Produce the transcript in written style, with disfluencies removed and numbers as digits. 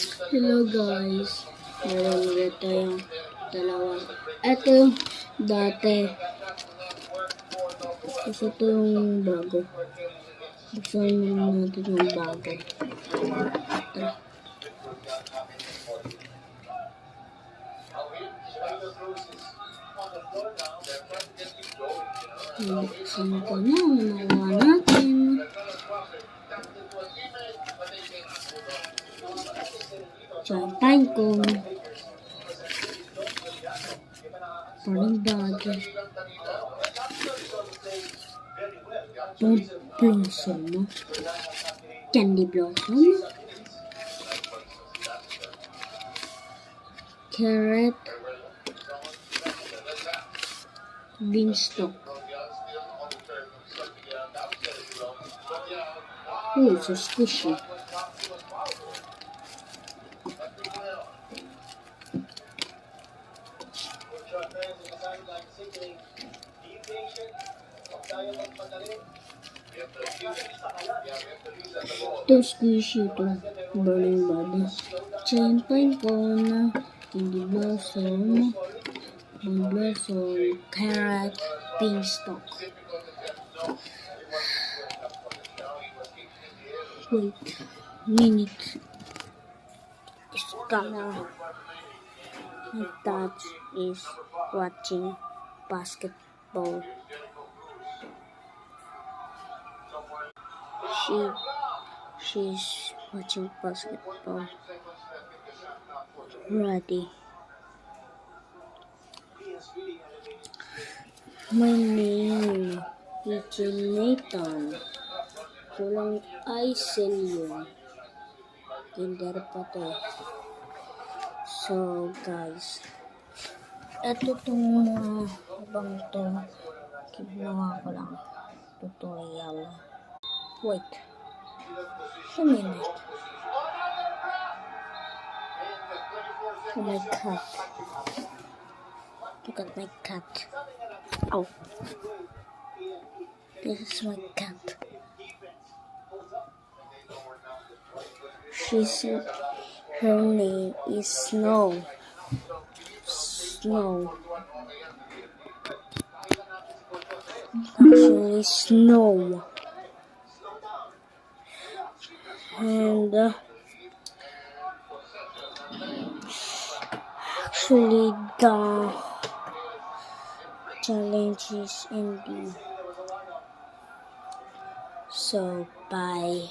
Hello guys, meron ulit tayong dalawa. Ito yung dati. Tapos ito yung bago. Buksan natin yung bago. Ito. Buksan ko na. Nakuha natin. Champagne ko. Parang dati. Blossom. Candy Blossom. Carrot. Beanstalk. Oh, it's so squishy. Ito squishy ito. Burning body. Champagne cone. Candy Blossom. Blossom. Carrot. Beanstalk. Wait a minute. This camera. My dad is watching basketball. She's watching basketball. Ready. My name is Nathan. Walang Aisel yun. Kinder pa to. So guys, eto itong mga ibang to. Ginawa ko lang tutorial. Wait a minute. Oh my cat. Look at my cat. Oh. This is my cat. Her name is Snow. Actually, Snow. And actually, the challenge is ending. So, bye.